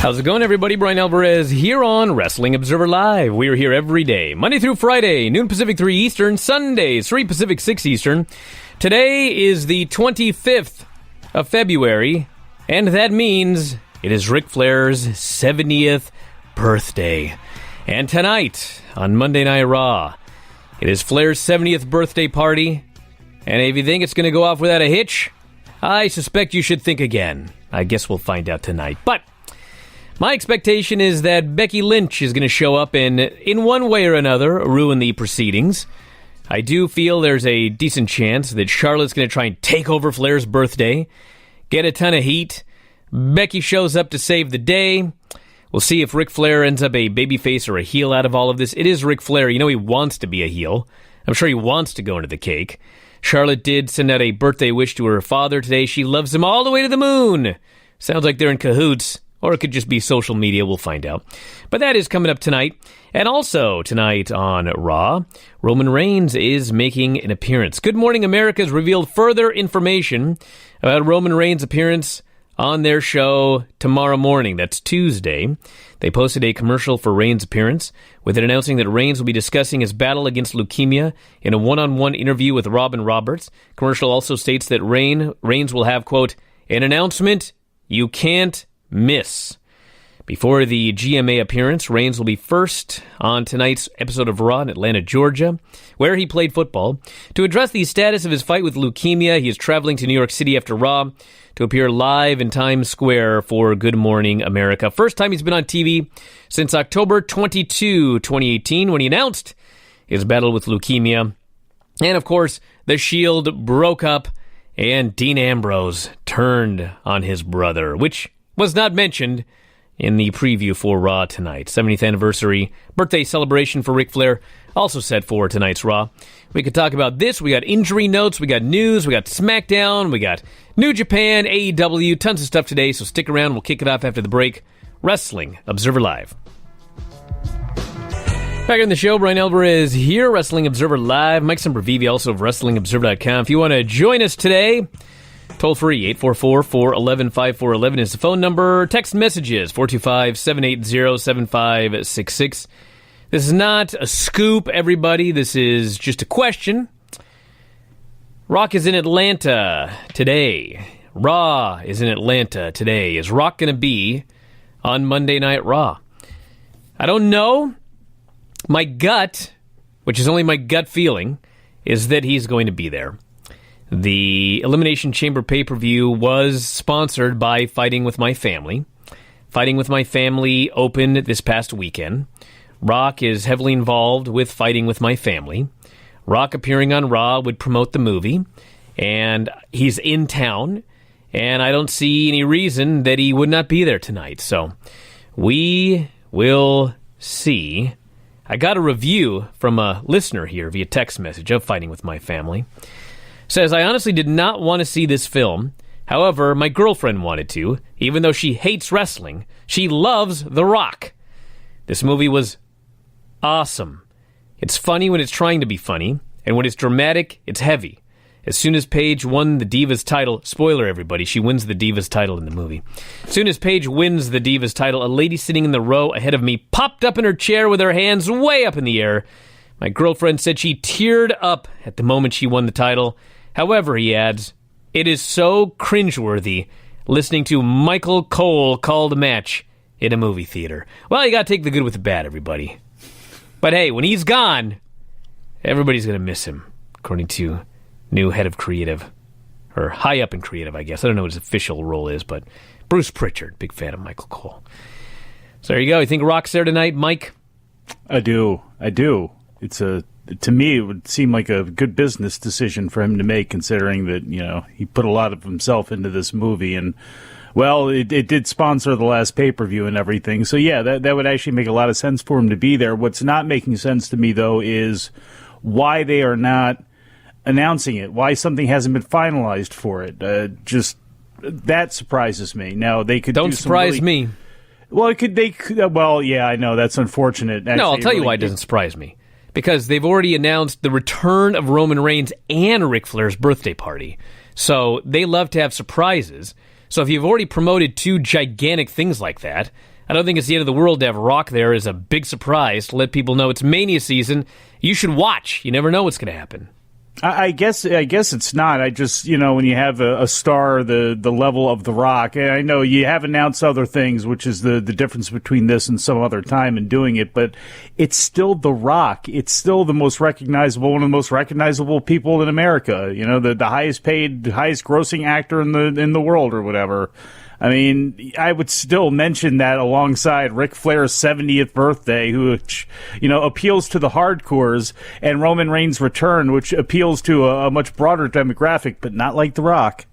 How's it going, everybody? Bryan Alvarez here on Wrestling Observer Live. We are here every day, Monday through Friday, noon Pacific, 3 Eastern, Sundays, 3 Pacific, 6 Eastern. Today is the 25th of February, and that means it is Ric Flair's 70th birthday. And tonight, on Monday Night Raw, it is Flair's 70th birthday party, and if you think it's going to go off without a hitch, I suspect you should think again. I guess we'll find out tonight. But my expectation is that Becky Lynch is going to show up and, in one way or another, ruin the proceedings. I do feel there's a decent chance that Charlotte's going to try and take over Flair's birthday, get a ton of heat. Becky shows up to save the day. We'll see if Ric Flair ends up a babyface or a heel out of all of this. It is Ric Flair. You know he wants to be a heel. I'm sure he wants to go into the cake. Charlotte did send out a birthday wish to her father today. She loves him all the way to the moon. Sounds like they're in cahoots. Or it could just be social media, we'll find out. But that is coming up tonight. And also tonight on Raw, Roman Reigns is making an appearance. Good Morning America has revealed further information about Roman Reigns' appearance on their show tomorrow morning. That's Tuesday. They posted a commercial for Reigns' appearance, with it announcing that Reigns will be discussing his battle against leukemia in a one-on-one interview with Robin Roberts. Commercial also states that Reigns will have, quote, an announcement you can't miss. Before the GMA appearance, Reigns will be first on tonight's episode of Raw in Atlanta, Georgia, where he played football. To address the status of his fight with leukemia, he is traveling to New York City after Raw to appear live in Times Square for Good Morning America. First time he's been on TV since October 22, 2018, when he announced his battle with leukemia. And, of course, The Shield broke up, and Dean Ambrose turned on his brother, which was not mentioned in the preview for Raw tonight. 70th anniversary birthday celebration for Ric Flair, also set for tonight's Raw. We could talk about this. We got injury notes, we got news, we got SmackDown, we got New Japan, AEW, tons of stuff today, so stick around. We'll kick it off after the break. Wrestling Observer Live. Back on the show, Bryan Alvarez here, Wrestling Observer Live. Mike Sempervive, also of WrestlingObserver.com. If you want to join us today, toll free, 844-411-5411 is the phone number. Text messages, 425-780-7566. This is not a scoop, everybody. This is just a question. Rock is in Atlanta today. Raw is in Atlanta today. Is Rock going to be on Monday Night Raw? I don't know. My gut, which is only my gut feeling, is that he's going to be there. The Elimination Chamber pay-per-view was sponsored by Fighting With My Family. Fighting With My Family opened this past weekend. Rock is heavily involved with Fighting With My Family. Rock appearing on Raw would promote the movie, and he's in town, and I don't see any reason that he would not be there tonight. So we will see. I got a review from a listener here via text message of Fighting With My Family. Says, I honestly did not want to see this film. However, my girlfriend wanted to. Even though she hates wrestling, she loves The Rock. This movie was awesome. It's funny when it's trying to be funny, and when it's dramatic, it's heavy. As soon as Paige won the Divas title, spoiler everybody, she wins the Divas title in the movie. As soon as Paige wins the Divas title, a lady sitting in the row ahead of me popped up in her chair with her hands way up in the air. My girlfriend said she teared up at the moment she won the title. However, he adds, it is so cringeworthy listening to Michael Cole call the match in a movie theater. Well, you gotta take the good with the bad, everybody. But hey, when he's gone, everybody's gonna miss him, according to new head of creative, or high up in creative, I guess. I don't know what his official role is, but Bruce Pritchard, big fan of Michael Cole. So there you go. You think Rock's there tonight, Mike? I do. It's to me, it would seem like a good business decision for him to make, considering that, you know, he put a lot of himself into this movie, and, well, it did sponsor the last pay-per-view and everything. So, yeah, that would actually make a lot of sense for him to be there. What's not making sense to me, though, is why they are not announcing it, why something hasn't been finalized for it. Just that surprises me. Now, they could Don't surprise me. Well, well, yeah, I know, that's unfortunate. Actually, no, I'll tell you why it doesn't surprise me. Because they've already announced the return of Roman Reigns and Ric Flair's birthday party. So they love to have surprises. So if you've already promoted two gigantic things like that, I don't think it's the end of the world to have Rock there as a big surprise to let people know it's Mania season. You should watch. You never know what's going to happen. I guess it's not. I just, when you have a star the level of The Rock, and I know you have announced other things, which is the difference between this and some other time in doing it, but it's still The Rock. It's still the most recognizable, one of the most recognizable people in America. The highest paid, highest grossing actor in the world or whatever. I mean, I would still mention that alongside Ric Flair's 70th birthday, which, appeals to the hardcores, and Roman Reigns' return, which appeals to a much broader demographic, but not like The Rock.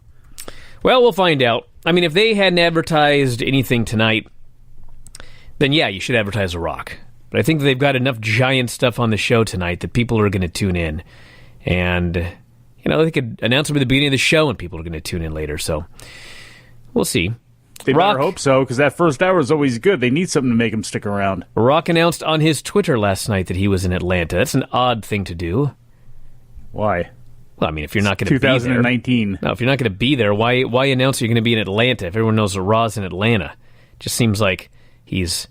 Well, we'll find out. I mean, if they hadn't advertised anything tonight, then yeah, you should advertise The Rock. But I think they've got enough giant stuff on the show tonight that people are going to tune in. And, they could announce them at the beginning of the show and people are going to tune in later, so... We'll see. They better hope so, because that first hour is always good. They need something to make them stick around. Rock announced on his Twitter last night that he was in Atlanta. That's an odd thing to do. Why? Well, I mean, if you're not going to be there... 2019. No, if you're not going to be there, why announce you're going to be in Atlanta if everyone knows the Raw's in Atlanta? Just seems like he's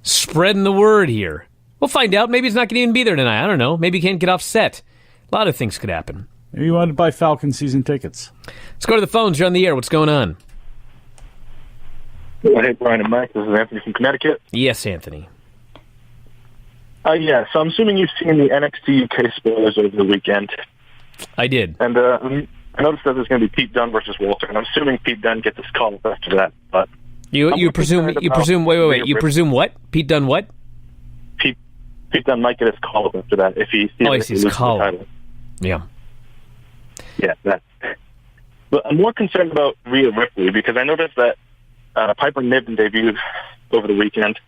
spreading the word here. We'll find out. Maybe he's not going to even be there tonight. I don't know. Maybe he can't get off set. A lot of things could happen. Maybe you wanted to buy Falcon season tickets. Let's go to the phones. You're on the air. What's going on? Hey, Bryan and Mike. This is Anthony from Connecticut. Yes, Anthony. Yeah, so I'm assuming you've seen the NXT UK spoilers over the weekend. I did. And I noticed that there's going to be Pete Dunne versus Walter, and I'm assuming Pete Dunne gets his call up after that. But you presume wait. You presume what? Pete Dunne what? Pete Dunne might get his call up after that if he sees his call up. Yeah. Yeah, that. But I'm more concerned about Rhea Ripley because I noticed that Piper Niven debuted over the weekend,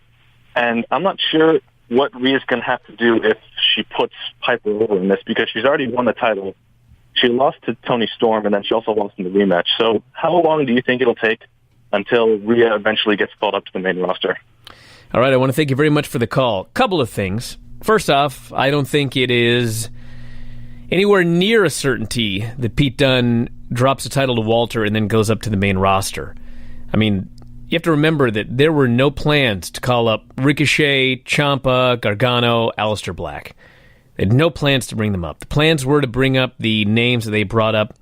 and I'm not sure what Rhea's going to have to do if she puts Piper over in this because she's already won the title. She lost to Toni Storm, and then she also lost in the rematch. So how long do you think it'll take until Rhea eventually gets called up to the main roster? All right, I want to thank you very much for the call. Couple of things. First off, I don't think it is anywhere near a certainty that Pete Dunne drops the title to Walter and then goes up to the main roster. I mean, you have to remember that there were no plans to call up Ricochet, Ciampa, Gargano, Aleister Black. They had no plans to bring them up. The plans were to bring up the names that they brought up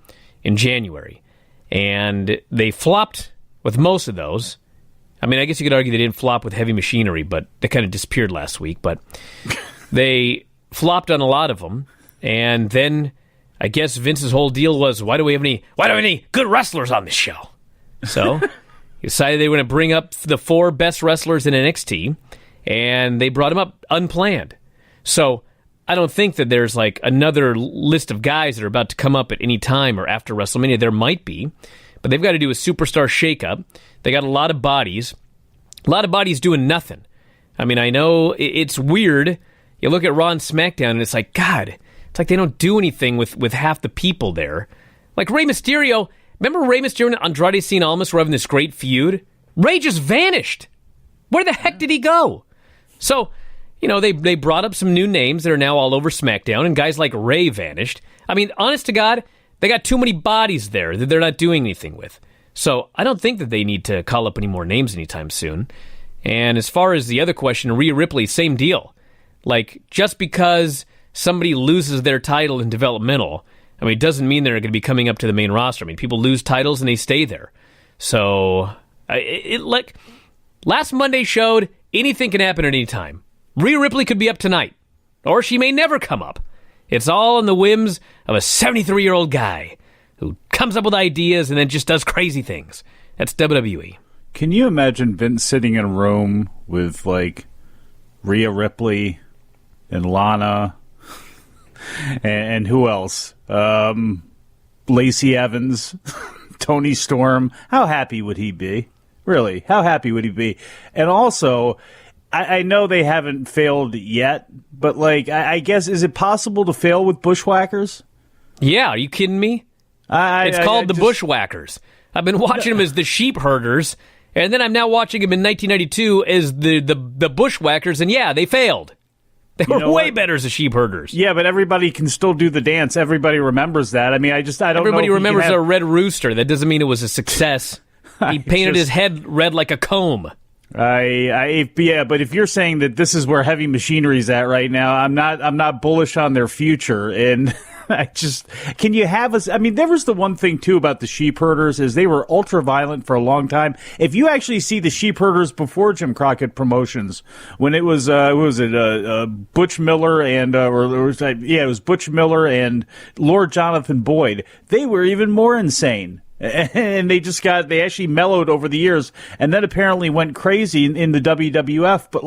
in January. And they flopped with most of those. I mean, I guess you could argue they didn't flop with Heavy Machinery, but they kind of disappeared last week. But they flopped on a lot of them. And then I guess Vince's whole deal was, why do we have any good wrestlers on this show? So he decided they were going to bring up the 4 best wrestlers in NXT, and they brought them up unplanned. So I don't think that there's like another list of guys that are about to come up at any time or after WrestleMania. There might be, but they've got to do a superstar shakeup. They got a lot of bodies doing nothing. I mean, I know it's weird. You look at Raw and SmackDown, and it's like, God, it's like they don't do anything with half the people there. Like Rey Mysterio. Remember Rey Mysterio and Andrade Cien Almas were having this great feud? Rey just vanished. Where the heck did he go? So, they brought up some new names that are now all over SmackDown, and guys like Rey vanished. I mean, honest to God, they got too many bodies there that they're not doing anything with. So I don't think that they need to call up any more names anytime soon. And as far as the other question, Rhea Ripley, same deal. Like, just because somebody loses their title in developmental, I mean, it doesn't mean they're going to be coming up to the main roster. I mean, people lose titles and they stay there. So, last Monday showed anything can happen at any time. Rhea Ripley could be up tonight, or she may never come up. It's all on the whims of a 73-year-old guy who comes up with ideas and then just does crazy things. That's WWE. Can you imagine Vince sitting in a room with, like, Rhea Ripley and Lana and who else? Lacey Evans, Toni Storm. How happy would he be? Really, how happy would he be? And also, I know they haven't failed yet, but like, I guess, is it possible to fail with Bushwhackers? Yeah, are you kidding me? It's called the Bushwhackers. I've been watching them as the Sheep Herders, and then I'm now watching them in 1992 as the Bushwhackers, and yeah, they failed. They were way better as the Sheep Herders. Yeah, but everybody can still do the dance. Everybody remembers that. I mean, I don't know. Everybody remembers a red rooster. That doesn't mean it was a success. He painted his head red like a comb. But if you're saying that this is where Heavy Machinery's at right now, I'm not bullish on their future. And can you have us? I mean, there was the one thing too about the Sheep Herders is they were ultra violent for a long time. If you actually see the Sheep Herders before Jim Crockett Promotions, when it was Butch Miller and it was Butch Miller and Lord Jonathan Boyd, they were even more insane. And they actually mellowed over the years, and then apparently went crazy in the WWF. But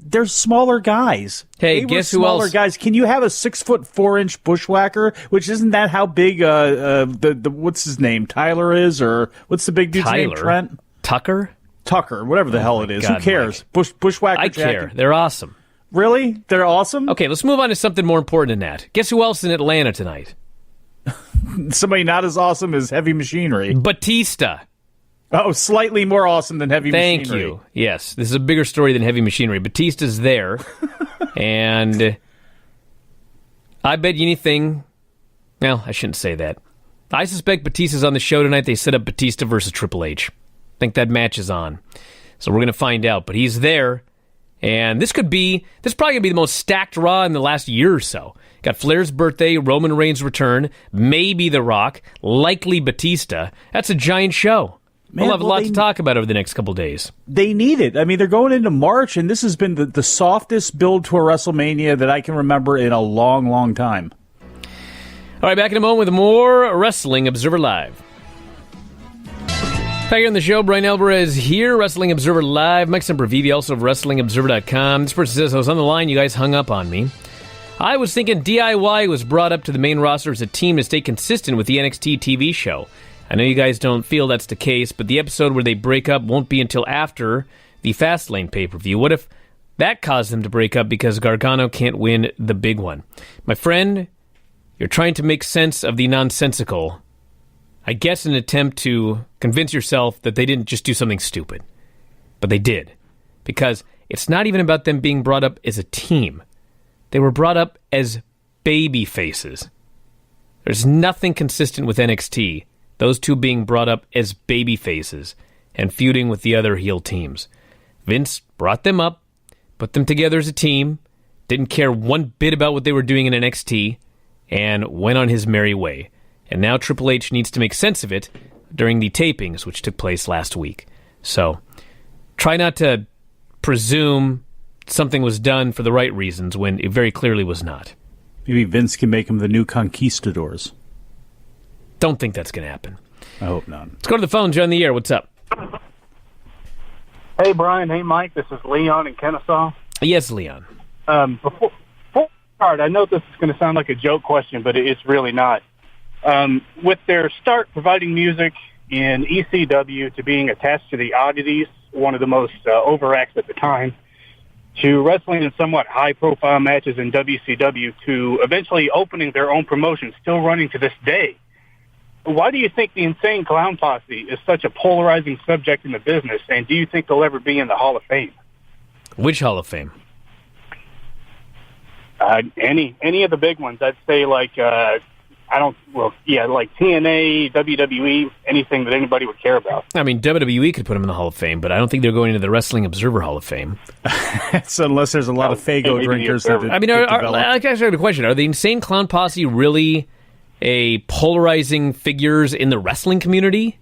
they're smaller guys. Hey, guess who else? Smaller guys. Can you have a 6'4" bushwhacker? Which isn't that how big the what's his name Tyler is, or what's the big dude's name? Trent Tucker, whatever the hell it is. God, who cares? Bushwhacker. I care. They're awesome. Really? They're awesome. Okay, let's move on to something more important than that. Guess who else in Atlanta tonight? Somebody not as awesome as Heavy Machinery. Batista. Oh, slightly more awesome than Heavy Machinery. Thank you. Yes, this is a bigger story than Heavy Machinery. Batista's there, and I bet you anything... Well, I shouldn't say that. I suspect Batista's on the show tonight. They set up Batista versus Triple H. I think that match is on. So we're going to find out. But he's there, and this probably going to be the most stacked Raw in the last year or so. Got Flair's birthday, Roman Reigns' return, maybe The Rock, likely Batista. That's a giant show. We'll have a lot to talk about over the next couple days. They need it. I mean, they're going into March, and this has been the softest build to a WrestleMania that I can remember in a long, long time. All right, back in a moment with more Wrestling Observer Live. Back here on the show, Bryan Alvarez here, Wrestling Observer Live. Mike Sempervive, also of WrestlingObserver.com. This person says, I was on the line, you guys hung up on me. I was thinking DIY was brought up to the main roster as a team to stay consistent with the NXT TV show. I know you guys don't feel that's the case, but the episode where they break up won't be until after the Fastlane pay-per-view. What if that caused them to break up because Gargano can't win the big one? My friend, you're trying to make sense of the nonsensical. I guess in an attempt to convince yourself that they didn't just do something stupid. But they did. Because it's not even about them being brought up as a team. They were brought up as baby faces. There's nothing consistent with NXT, those two being brought up as baby faces and feuding with the other heel teams. Vince brought them up, put them together as a team, didn't care one bit about what they were doing in NXT, and went on his merry way. And now Triple H needs to make sense of it during the tapings, which took place last week. So, try not to presume something was done for the right reasons when it very clearly was not. Maybe Vince can make them the new conquistadors. Don't think that's going to happen. I hope not. Let's go to the phone. John the air. What's up? Hey, Brian. Hey, Mike. This is Leon in Kennesaw. Yes, Leon. Before we start, I know this is going to sound like a joke question, but it's really not. With their start providing music in ECW to being attached to the Oddities, one of the most overacts at the time, to wrestling in somewhat high-profile matches in WCW, to eventually opening their own promotion, still running to this day. Why do you think the Insane Clown Posse is such a polarizing subject in the business, and do you think they'll ever be in the Hall of Fame? Which Hall of Fame? Any of the big ones. I'd say like TNA, WWE, anything that anybody would care about. I mean, WWE could put them in the Hall of Fame, but I don't think they're going into the Wrestling Observer Hall of Fame. So unless there's a lot of Faygo drinkers. I mean, I guess I have a question. Are the Insane Clown Posse really a polarizing figures in the wrestling community?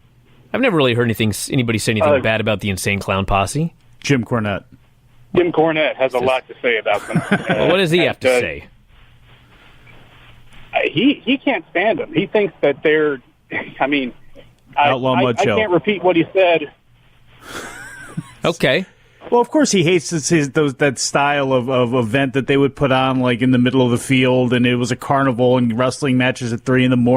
I've never really heard anybody say anything bad about the Insane Clown Posse. Jim Cornette. Jim Cornette has a lot to say about them. Well, what does he have to say? He can't stand them. He thinks that they're, I mean, I can't repeat what he said. Okay. Well, of course he hates that style of event that they would put on like in the middle of the field, and it was a carnival and wrestling matches at 3 a.m.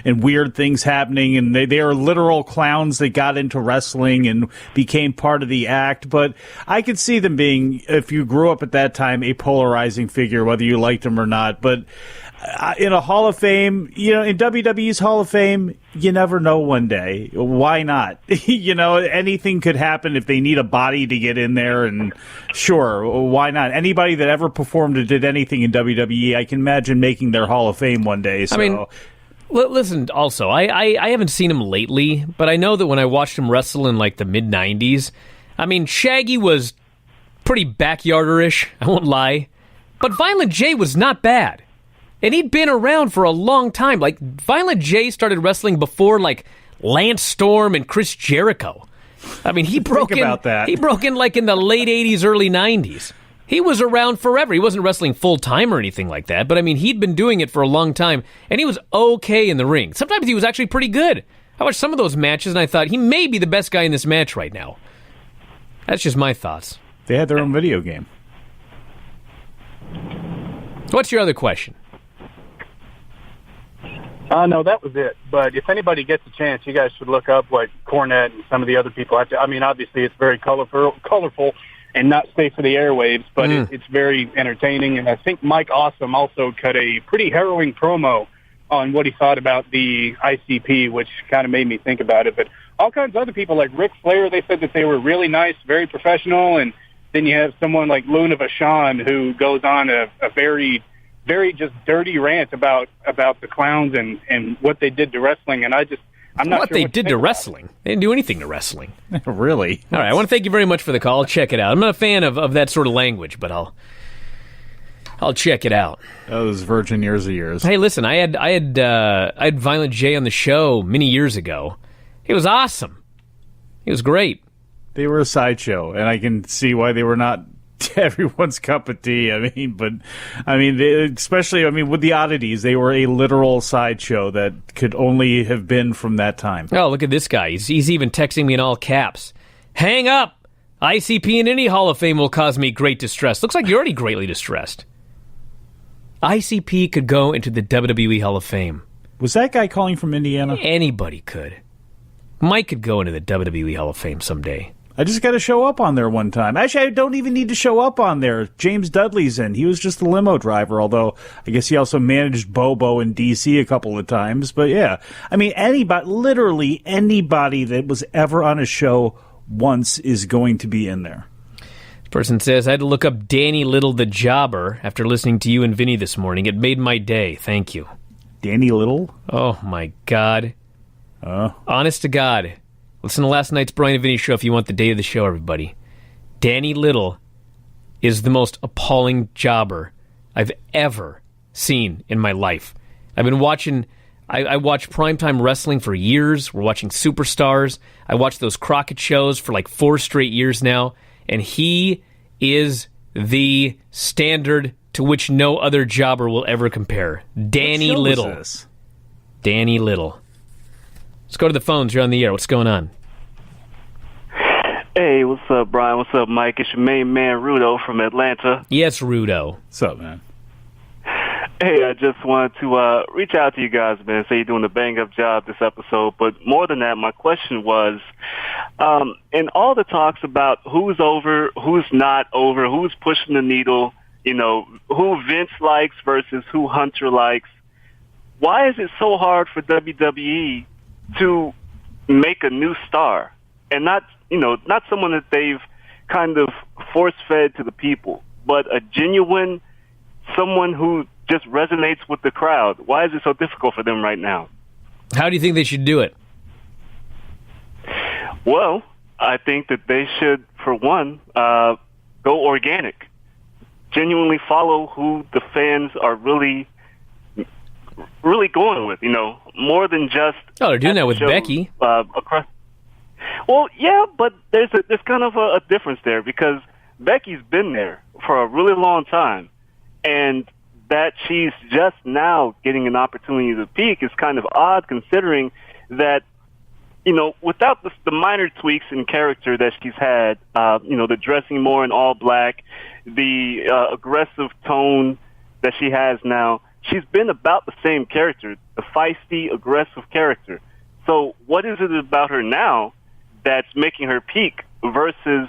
and weird things happening, and they are literal clowns that got into wrestling and became part of the act. But I could see them being, if you grew up at that time, a polarizing figure, whether you liked them or not. But in a Hall of Fame, in WWE's Hall of Fame, you never know one day. Why not? Anything could happen if they need a body to get in there, and sure, why not? Anybody that ever performed or did anything in WWE, I can imagine making their Hall of Fame one day. So. I mean, Listen, also, I haven't seen him lately, but I know that when I watched him wrestle in like the mid-90s, I mean, Shaggy was pretty backyarderish, I won't lie, but Violent J was not bad. And he'd been around for a long time. Like, Violent J started wrestling before, like, Lance Storm and Chris Jericho. I mean, he broke in like in the late 80s, early 90s. He was around forever. He wasn't wrestling full-time or anything like that, but I mean, he'd been doing it for a long time, and he was okay in the ring. Sometimes he was actually pretty good. I watched some of those matches, and I thought, he may be the best guy in this match right now. That's just my thoughts. They had their own video game. What's your other question? No, that was it. But if anybody gets a chance, you guys should look up like Cornette and some of the other people. I mean, obviously, it's very colorful and not safe for the airwaves, but it's very entertaining. And I think Mike Awesome also cut a pretty harrowing promo on what he thought about the ICP, which kind of made me think about it. But all kinds of other people, like Ric Flair, they said that they were really nice, very professional. And then you have someone like Luna Vachon who goes on a very, very just dirty rant about the clowns and what they did to wrestling. And I'm not what sure they did to wrestling. They didn't do anything to wrestling. Really? All right, I want to thank you very much for the call. I'll check it out. I'm not a fan of that sort of language, but I'll check it out. Those virgin years of yours. Hey, listen, I had Violent J on the show many years ago. He was awesome. He was great. They were a sideshow, and I can see why they were not everyone's cup of tea. Especially with the oddities, they were a literal sideshow that could only have been from that time. Oh, look at this guy. He's even texting me in all caps. Hang up! ICP in any Hall of Fame will cause me great distress. Looks like you're already greatly distressed. ICP could go into the WWE Hall of Fame. Was that guy calling from Indiana? Anybody could. Mike could go into the WWE Hall of Fame someday. I just got to show up on there one time. Actually, I don't even need to show up on there. James Dudley's in. He was just a limo driver, although I guess he also managed Bobo in D.C. a couple of times. But yeah, I mean, literally anybody that was ever on a show once is going to be in there. This person says, I had to look up Danny Little the Jobber after listening to you and Vinny this morning. It made my day. Thank you. Danny Little? Oh, my God. Honest to God. Listen to last night's Bryan and Vinny show if you want the day of the show, everybody. Danny Little is the most appalling jobber I've ever seen in my life. I've been watching... I watched primetime wrestling for years. We're watching Superstars. I watched those Crockett shows for like 4 straight years now. And he is the standard to which no other jobber will ever compare. Danny Little. What show is this? Danny Little. Let's go to the phones. You're on the air. What's going on? Hey, what's up, Brian? What's up, Mike? It's your main man, Rudo, from Atlanta. Yes, Rudo. What's up, man? Hey, I just wanted to reach out to you guys, man, say you're doing a bang-up job this episode. But more than that, my question was, in all the talks about who's over, who's not over, who's pushing the needle, who Vince likes versus who Hunter likes, why is it so hard for WWE to make a new star and not someone that they've kind of force-fed to the people, but a genuine someone who just resonates with the crowd? Why is it so difficult for them right now? How do you think they should do it? Well, I think that they should, for one, go organic. Genuinely follow who the fans are really going with, more than just... Oh, they're doing that with Becky. Across. Well, yeah, but there's kind of a difference there because Becky's been there for a really long time, and that she's just now getting an opportunity to peak is kind of odd considering that, without the minor tweaks in character that she's had, the dressing more in all black, the aggressive tone that she has now, she's been about the same character, the feisty, aggressive character. So what is it about her now that's making her peak versus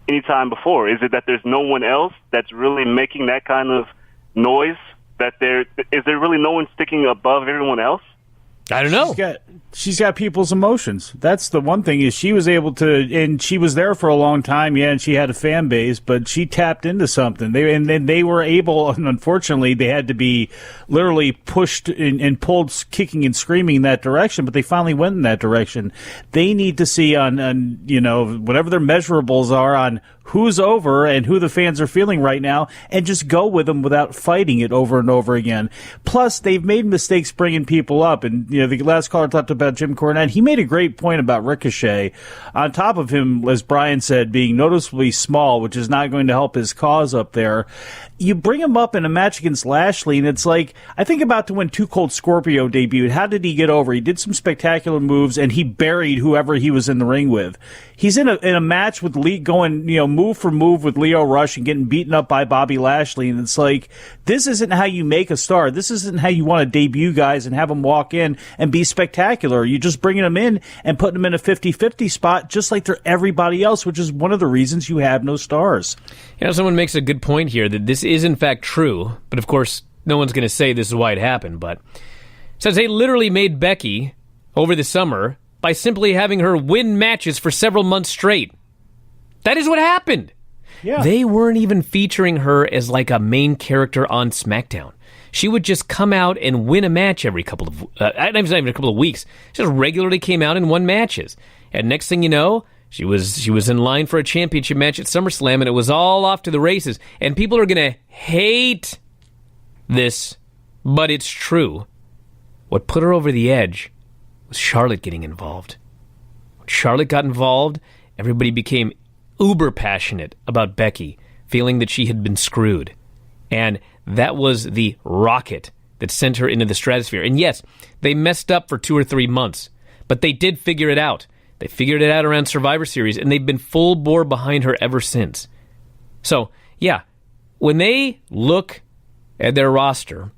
any time before? Is it that there's no one else that's really making that kind of noise? Is there really no one sticking above everyone else? I don't know. She's got people's emotions. That's the one thing, is she was able to, and she was there for a long time, and she had a fan base, but she tapped into something. They were able, and unfortunately, they had to be literally pushed and pulled, kicking and screaming in that direction, but they finally went in that direction. They need to see on whatever their measurables are on who's over and who the fans are feeling right now, and just go with them without fighting it over and over again. Plus, they've made mistakes bringing people up, and the last caller talked about Jim Cornette. He made a great point about Ricochet. On top of him, as Bryan said, being noticeably small, which is not going to help his cause up there. You bring him up in a match against Lashley, and it's like, I think about to when Too Cold Scorpio debuted. How did he get over? He did some spectacular moves, and he buried whoever he was in the ring with. He's in a match with Lee, going move for move with Lio Rush and getting beaten up by Bobby Lashley, and it's like, this isn't how you make a star. This isn't how you want to debut guys and have them walk in and be spectacular. You're just bringing them in and putting them in a 50-50 spot, just like they're everybody else, which is one of the reasons you have no stars. Someone makes a good point here that this is in fact true, but of course, no one's going to say this is why it happened, but says they literally made Becky over the summer by simply having her win matches for several months straight. That is what happened. Yeah. They weren't even featuring her as like a main character on SmackDown. She would just come out and win a match every couple of not even a couple of weeks. She just regularly came out and won matches. And next thing you know, she was in line for a championship match at SummerSlam, and it was all off to the races. And people are going to hate this, but it's true. What put her over the edge was Charlotte getting involved. When Charlotte got involved, everybody became uber passionate about Becky, feeling that she had been screwed. And that was the rocket that sent her into the stratosphere. And yes, they messed up for 2 or 3 months, but they did figure it out. They figured it out around Survivor Series, and they've been full bore behind her ever since. So, yeah, when they look at their roster,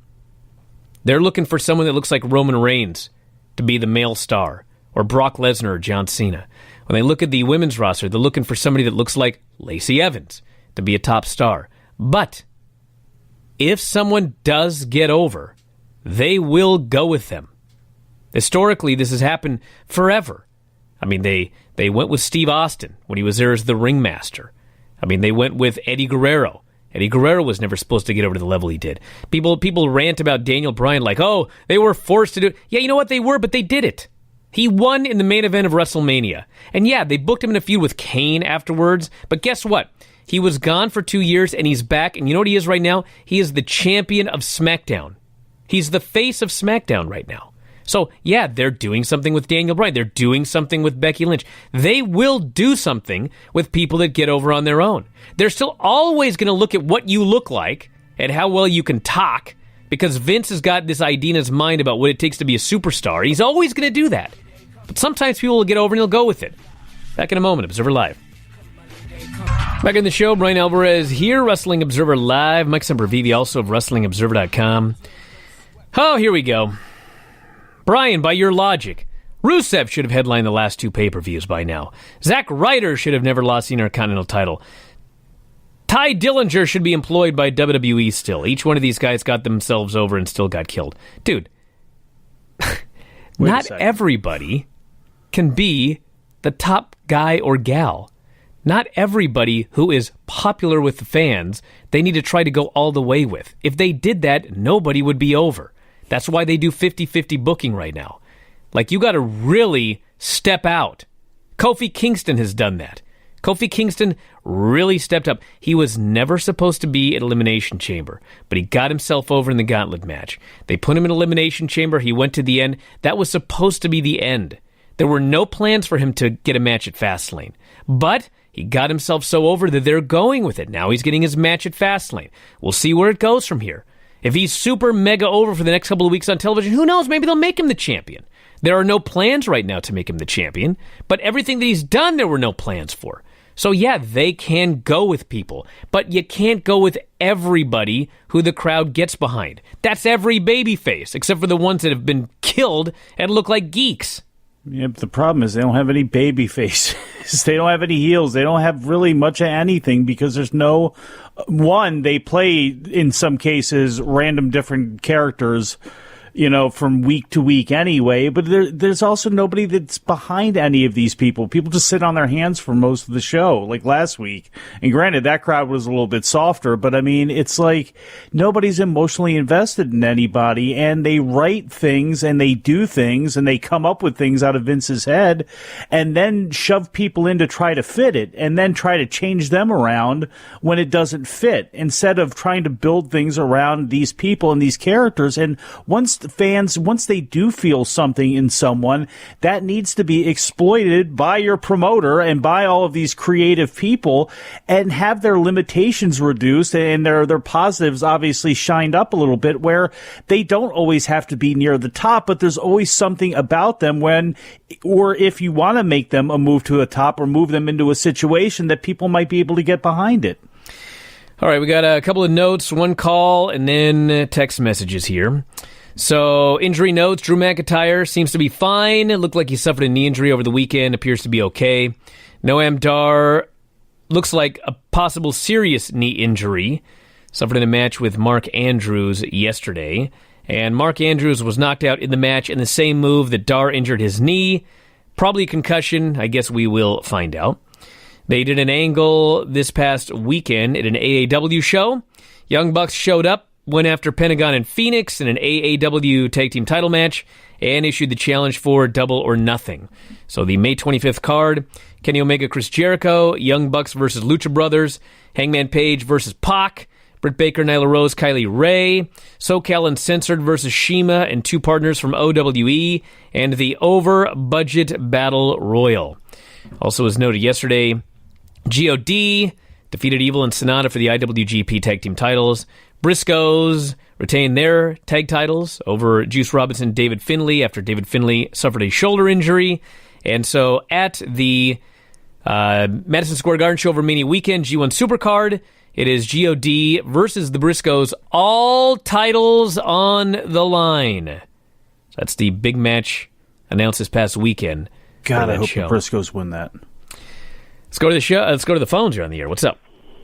they're looking for someone that looks like Roman Reigns to be the male star, or Brock Lesnar or John Cena. When they look at the women's roster, they're looking for somebody that looks like Lacey Evans to be a top star. But if someone does get over, they will go with them. Historically, this has happened forever. I mean, they went with Steve Austin when he was there as the ringmaster. I mean, they went with Eddie Guerrero. Eddie Guerrero was never supposed to get over to the level he did. People rant about Daniel Bryan like, oh, they were forced to do it. Yeah, you know what? They were, but they did it. He won in the main event of WrestleMania. And yeah, they booked him in a feud with Kane afterwards. But guess what? He was gone for 2 years, and he's back. And you know what he is right now? He is the champion of SmackDown. He's the face of SmackDown right now. So, yeah, they're doing something with Daniel Bryan. They're doing something with Becky Lynch. They will do something with people that get over on their own. They're still always going to look at what you look like and how well you can talk, because Vince has got this idea in his mind about what it takes to be a superstar. He's always going to do that. But sometimes people will get over and he'll go with it. Back in a moment, Observer Live. Back in the show, Bryan Alvarez here, Wrestling Observer Live. Mike Sempervive, also of WrestlingObserver.com. Oh, here we go. Bryan, by your logic, Rusev should have headlined the last 2 pay-per-views by now. Zack Ryder should have never lost the Intercontinental title. Ty Dillinger should be employed by WWE still. Each one of these guys got themselves over and still got killed. Dude, not everybody can be the top guy or gal. Not everybody who is popular with the fans, they need to try to go all the way with. If they did that, nobody would be over. That's why they do 50-50 booking right now. Like, you got to really step out. Kofi Kingston has done that. Kofi Kingston really stepped up. He was never supposed to be at Elimination Chamber, but he got himself over in the Gauntlet match. They put him in Elimination Chamber. He went to the end. That was supposed to be the end. There were no plans for him to get a match at Fastlane. But he got himself so over that they're going with it. Now he's getting his match at Fastlane. We'll see where it goes from here. If he's super mega over for the next couple of weeks on television, who knows? Maybe they'll make him the champion. There are no plans right now to make him the champion, but everything that he's done, there were no plans for. So yeah, they can go with people, but you can't go with everybody who the crowd gets behind. That's every babyface, except for the ones that have been killed and look like geeks. Yeah, but the problem is they don't have any baby faces. They don't have any heels. They don't have really much of anything because there's no... One, they play, in some cases, random different characters from week to week anyway. But there's also nobody that's behind any of these people. People just sit on their hands for most of the show, like last week. And granted, that crowd was a little bit softer, but I mean, it's like nobody's emotionally invested in anybody, and they write things and they do things and they come up with things out of Vince's head and then shove people in to try to fit it and then try to change them around when it doesn't fit, instead of trying to build things around these people and these characters. And once they do feel something in someone, that needs to be exploited by your promoter and by all of these creative people, and have their limitations reduced and their positives obviously shined up a little bit, where they don't always have to be near the top, but there's always something about them or if you want to make them a move to the top or move them into a situation that people might be able to get behind it. All right, we got a couple of notes, one call, and then text messages here. So, injury notes, Drew McIntyre seems to be fine. It looked like he suffered a knee injury over the weekend, appears to be okay. Noam Dar looks like a possible serious knee injury. Suffered in a match with Mark Andrews yesterday. And Mark Andrews was knocked out in the match in the same move that Dar injured his knee. Probably a concussion. I guess we will find out. They did an angle this past weekend at an AAW show. Young Bucks showed up, went after Pentagon and Phoenix in an AAW Tag Team title match, and issued the challenge for Double or Nothing. So the May 25th card, Kenny Omega, Chris Jericho, Young Bucks versus Lucha Brothers, Hangman Page versus Pac, Britt Baker, Nyla Rose, Kylie Ray, SoCal Uncensored versus Shima and two partners from OWE, and the over-budget Battle Royal. Also, as noted yesterday, G.O.D. defeated Evil and Sonata for the IWGP Tag Team titles. Briscoes retained their tag titles over Juice Robinson and David Finlay after David Finlay suffered a shoulder injury. And so at the Madison Square Garden show over Mania weekend, G1 Supercard, it is G.O.D. versus the Briscoes, all titles on the line. That's the big match announced this past weekend. God, I hope the Briscoes win that. Let's go to the show. Let's go to the phones. You're on the air. What's up?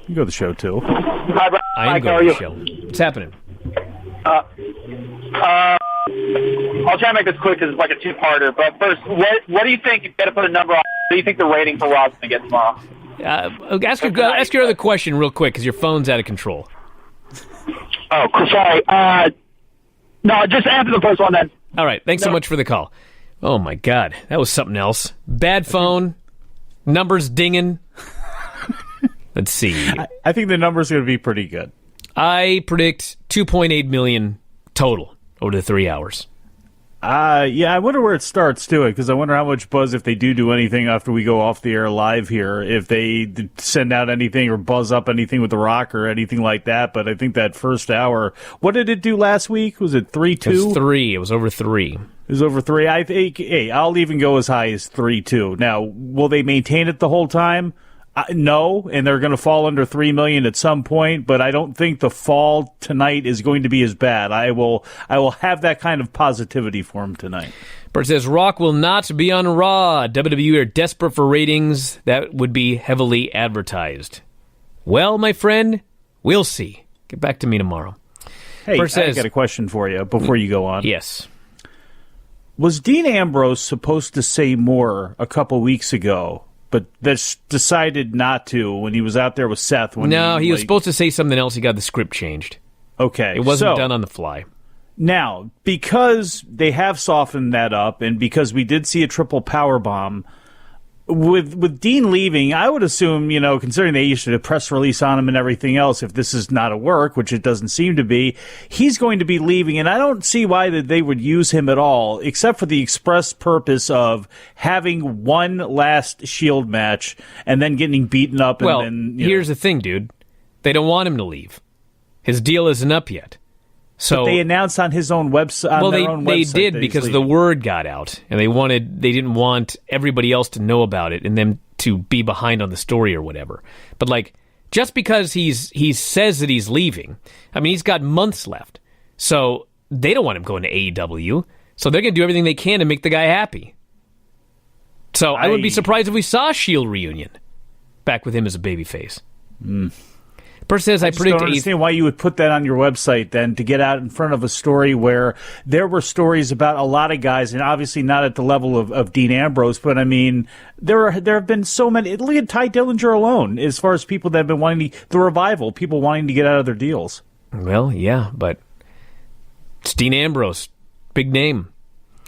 You go to the show, too. Hi, Brian. I am going to the show. What's happening? I'll try to make this quick because it's like a two-parter. But first, what do you think? You've got to put a number on. What do you think the rating for Raw's going to get tomorrow? Ask your other question real quick because your phone's out of control. Oh, sorry. No, just answer the first one then. All right. Thanks so much for the call. Oh, my God. That was something else. Bad phone. Numbers dinging. Let's see. I think the number's going to be pretty good. I predict 2.8 million total over the 3 hours. Yeah, I wonder where it starts, too, because I wonder how much buzz, if they do anything after we go off the air live here, if they send out anything or buzz up anything with The Rock or anything like that. But I think that first hour, what did it do last week? Was it 3-2? It was 3. It was over 3. It was over 3. I think, hey, I'll even go as high as 3-2. Now, will they maintain it the whole time? No, and they're going to fall under 3 million at some point, but I don't think the fall tonight is going to be as bad. I will have that kind of positivity for him tonight. Bert says, Rock will not be on Raw. WWE are desperate for ratings that would be heavily advertised. Well, my friend, we'll see. Get back to me tomorrow. Hey, Bert says, I got a question for you before you go on. Yes. Was Dean Ambrose supposed to say more a couple weeks ago, but decided not to when he was out there with Seth? He was supposed to say something else. He got the script changed. Okay. It wasn't done on the fly. Now, because they have softened that up, and because we did see a triple powerbomb, with Dean leaving, I would assume, considering they issued a press release on him and everything else, if this is not a work, which it doesn't seem to be, he's going to be leaving, and I don't see why that they would use him at all, except for the express purpose of having one last Shield match and then getting beaten up. Well, here's the thing, dude. They don't want him to leave. His deal isn't up yet. So but they announced on his own website. Well, they did because the word got out, and they didn't want everybody else to know about it and them to be behind on the story or whatever. But just because he says that he's leaving, I mean, he's got months left, so they don't want him going to AEW. So they're going to do everything they can to make the guy happy. So I wouldn't be surprised if we saw a Shield reunion back with him as a babyface. Person says, I just predict don't understand why you would put that on your website then to get out in front of a story where there were stories about a lot of guys, and obviously not at the level of Dean Ambrose, but I mean, there have been so many. Look at Ty Dillinger alone, as far as people that have been wanting the revival, people wanting to get out of their deals. Well, yeah, but it's Dean Ambrose, big name.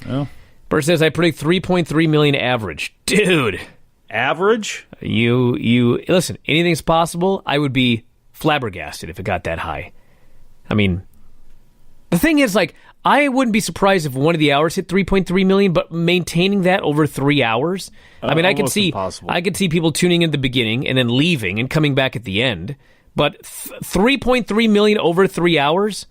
Oh. Person says, I predict 3.3 million average. Dude. Average? You listen, anything's possible. I would be flabbergasted if it got that high. I mean, the thing is, like, I wouldn't be surprised if one of the hours hit 3.3 million, but maintaining that over 3 hours, I mean, I could see people tuning in at the beginning and then leaving and coming back at the end. But 3.3 million over 3 hours,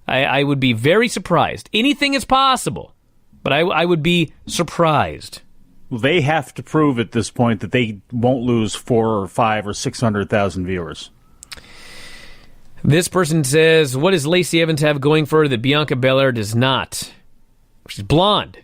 I would be very surprised. Anything is possible, but I would be surprised. Well, they have to prove at this point that they won't lose 4 or 5 or 600,000 viewers. This person says, what does Lacey Evans have going for her that Bianca Belair does not? She's blonde.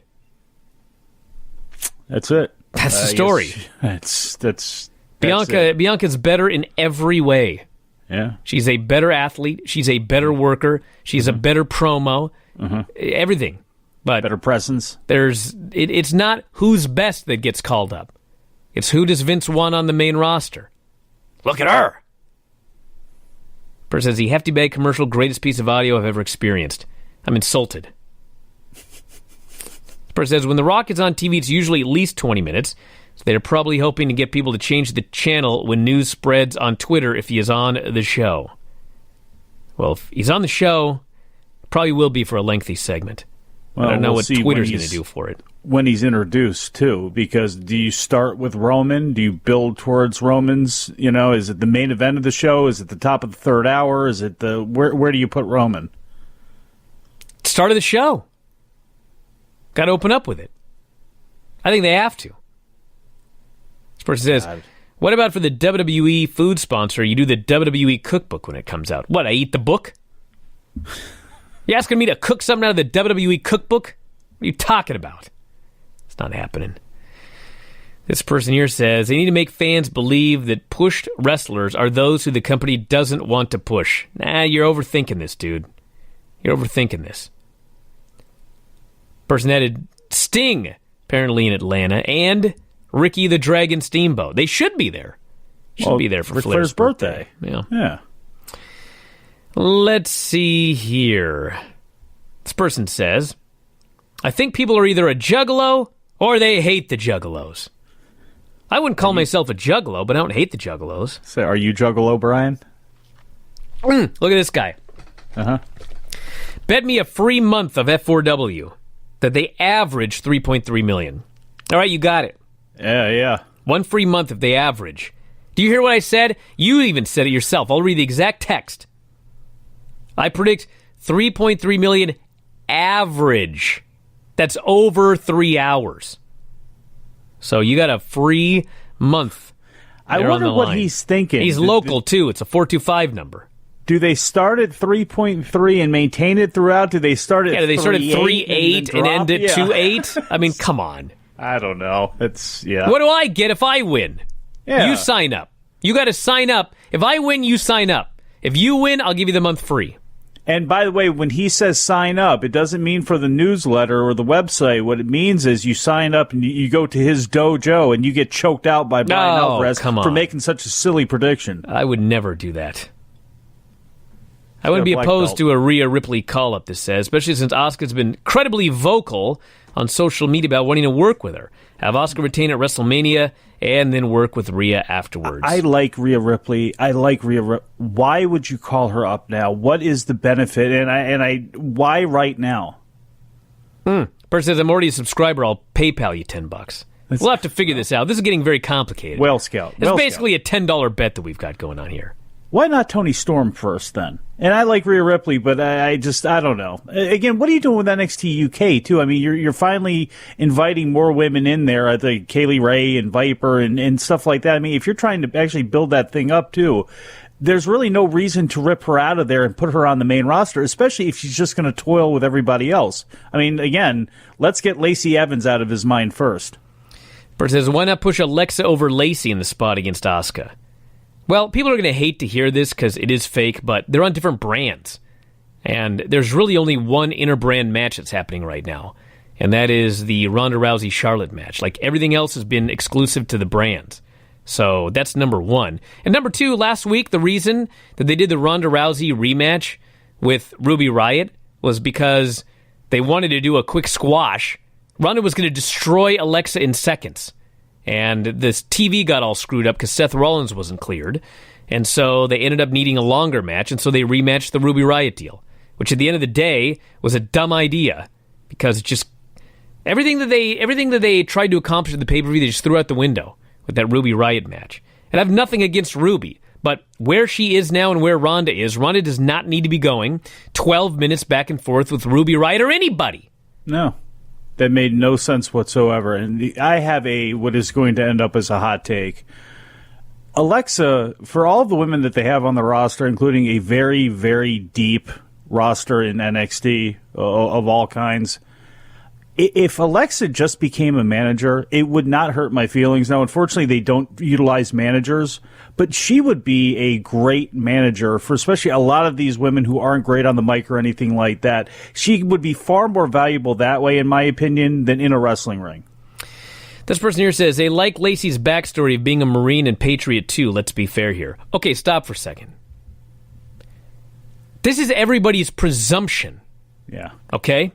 That's it. That's the story. That's Bianca's better in every way. Yeah. She's a better athlete. She's a better worker. She's a better promo. Everything. But better presence. It's not who's best that gets called up. It's who does Vince want on the main roster. Look at her. Person says, the Hefty Bag commercial, greatest piece of audio I've ever experienced. I'm insulted. Person says, when The Rock is on TV, it's usually at least 20 minutes. So they're probably hoping to get people to change the channel when news spreads on Twitter if he is on the show. Well, if he's on the show, it probably will be for a lengthy segment. Well, I don't know what Twitter's going to do for it. When he's introduced, too, because do you start with Roman? Do you build towards Roman's? You know, is it the main event of the show? Is it the top of the third hour? Is it where do you put Roman? Start of the show. Got to open up with it. I think they have to. This person says, what about for the WWE food sponsor? You do the WWE cookbook when it comes out. What, I eat the book? You asking me to cook something out of the WWE cookbook? What are you talking about? It's not happening. This person here says, they need to make fans believe that pushed wrestlers are those who the company doesn't want to push. Nah, you're overthinking this, dude. You're overthinking this. Person added Sting, apparently in Atlanta, and Ricky the Dragon Steamboat. They should be there. Should be there for Flair's birthday. Yeah. Let's see here. This person says, I think people are either a juggalo or they hate the juggalos. I wouldn't call myself a juggalo, but I don't hate the juggalos. So are you juggalo, Bryan? Look at this guy. Bet me a free month of F4W that they average 3.3 million. All right, you got it. Yeah. One free month if they average. Do you hear what I said? You even said it yourself. I'll read the exact text. I predict 3.3 million average. That's over 3 hours. So you got a free month. I wonder what he's thinking. He's local, too. It's a 425 number. Do they start at 3.3 and maintain it throughout? Do they start at do they start at 3.8 and end at 2.8? I mean, come on. I don't know. What do I get if I win? Yeah. You sign up. You got to sign up. If I win, you sign up. If you win, I'll give you the month free. And by the way, when he says sign up, it doesn't mean for the newsletter or the website. What it means is you sign up and you go to his dojo and you get choked out by Bryan Alvarez for making such a silly prediction. I would never do that. I wouldn't be opposed to a Rhea Ripley call-up, this says, especially since Asuka's been incredibly vocal on social media about wanting to work with her. Have Asuka retain at WrestleMania and then work with Rhea afterwards. I like Rhea Ripley. Why would you call her up now? What is the benefit? And why right now? Person says, I'm already a subscriber. I'll PayPal you $10. We'll have to figure this out. This is getting very complicated. Well, Scout. It's basically a $10 bet that we've got going on here. Why not Tony Storm first, then? And I like Rhea Ripley, but I don't know. Again, what are you doing with NXT UK, too? I mean, you're finally inviting more women in there, like Kaylee Ray and Viper and stuff like that. I mean, if you're trying to actually build that thing up, too, there's really no reason to rip her out of there and put her on the main roster, especially if she's just going to toil with everybody else. I mean, again, let's get Lacey Evans out of his mind first. Bert says, why not push Alexa over Lacey in the spot against Asuka? Well, people are going to hate to hear this because it is fake, but they're on different brands. And there's really only one inter-brand match that's happening right now, and that is the Ronda Rousey-Charlotte match. Like, everything else has been exclusive to the brands. So that's number one. And number two, last week, the reason that they did the Ronda Rousey rematch with Ruby Riott was because they wanted to do a quick squash. Ronda was going to destroy Alexa in seconds. And this TV got all screwed up because Seth Rollins wasn't cleared. And so they ended up needing a longer match, and so they rematched the Ruby Riott deal, which at the end of the day was a dumb idea because it's just everything that they tried to accomplish at the pay-per-view, they just threw out the window with that Ruby Riott match. And I have nothing against Ruby, but where she is now and where Ronda is, Ronda does not need to be going 12 minutes back and forth with Ruby Riott or anybody. No. That made no sense whatsoever. And I have what is going to end up as a hot take. Alexa, for all of the women that they have on the roster, including a very, very deep roster in NXT of all kinds, if Alexa just became a manager, it would not hurt my feelings. Now, unfortunately, they don't utilize managers, but she would be a great manager for especially a lot of these women who aren't great on the mic or anything like that. She would be far more valuable that way, in my opinion, than in a wrestling ring. This person here says, they like Lacey's backstory of being a Marine and Patriot too. Let's be fair here. Okay, stop for a second. This is everybody's presumption. Yeah. Okay?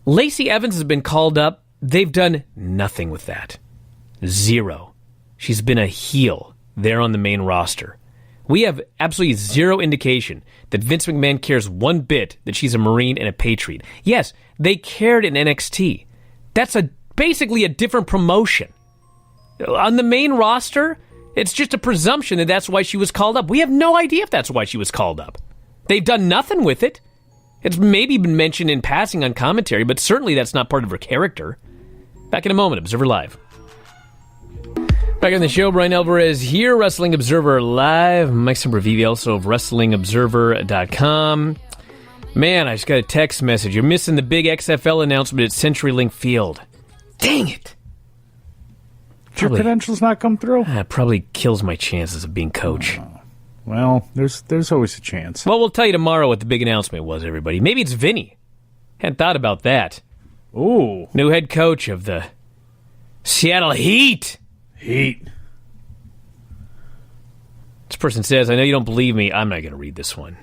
Lacey Evans has been called up. They've done nothing with that. Zero. She's been a heel there on the main roster. We have absolutely zero indication that Vince McMahon cares one bit that she's a Marine and a Patriot. Yes, they cared in NXT. That's basically a different promotion. On the main roster, it's just a presumption that that's why she was called up. We have no idea if that's why she was called up. They've done nothing with it. It's maybe been mentioned in passing on commentary, but certainly that's not part of her character. Back in a moment, Observer Live. Back on the show, Bryan Alvarez here, Wrestling Observer Live. Mike Sempervive, also of WrestlingObserver.com. Man, I just got a text message. You're missing the big XFL announcement at CenturyLink Field. Dang it. Did your credentials not come through? That probably kills my chances of being coach. Well, there's always a chance. Well, we'll tell you tomorrow what the big announcement was, everybody. Maybe it's Vinny. Hadn't thought about that. Ooh. New head coach of the Seattle Heat. Heat. This person says, I know you don't believe me. I'm not going to read this one.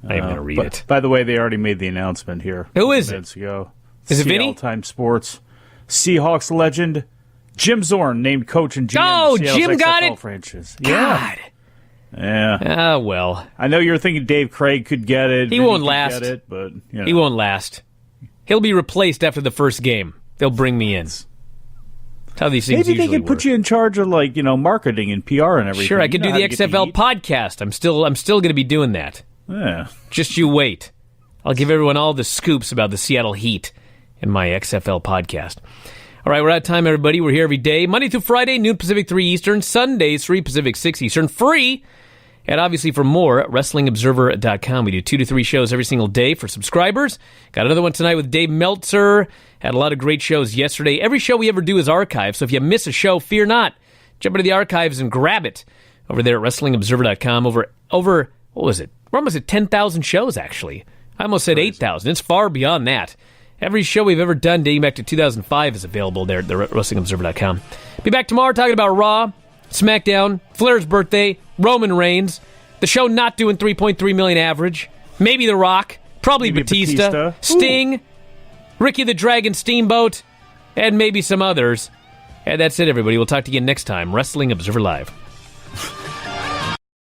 I am going to read it. By the way, they already made the announcement here. Who is it? Ago. Is it Vinny? Time Sports. Seahawks legend Jim Zorn named coach and GM of the Jim XFL got it? franchise. God. Yeah. Ah, well. I know you're thinking Dave Craig could get it. He won't last. Get it, but, you know. He won't last. He'll be replaced after the first game. They'll bring me in. That's how these things Maybe they usually could put you in charge of, like, marketing and PR and everything. Sure, I could do the XFL podcast. I'm still going to be doing that. Yeah. Just you wait. I'll give everyone all the scoops about the Seattle Heat in my XFL podcast. All right, we're out of time, everybody. We're here every day, Monday through Friday, noon Pacific, 3 Eastern, Sundays, 3 Pacific, 6 Eastern, free. And obviously for more, WrestlingObserver.com. We do 2 to 3 shows every single day for subscribers. Got another one tonight with Dave Meltzer. Had a lot of great shows yesterday. Every show we ever do is archived, so if you miss a show, fear not. Jump into the archives and grab it over there at WrestlingObserver.com. Over what was it? We're almost at 10,000 shows, actually. I almost said 8,000. It's far beyond that. Every show we've ever done dating back to 2005 is available there at WrestlingObserver.com. Be back tomorrow talking about Raw, SmackDown, Flair's birthday, Roman Reigns, the show not doing 3.3 million average, maybe The Rock, probably Batista, Sting, Ricky the Dragon Steamboat, and maybe some others. And that's it, everybody. We'll talk to you again next time. Wrestling Observer Live.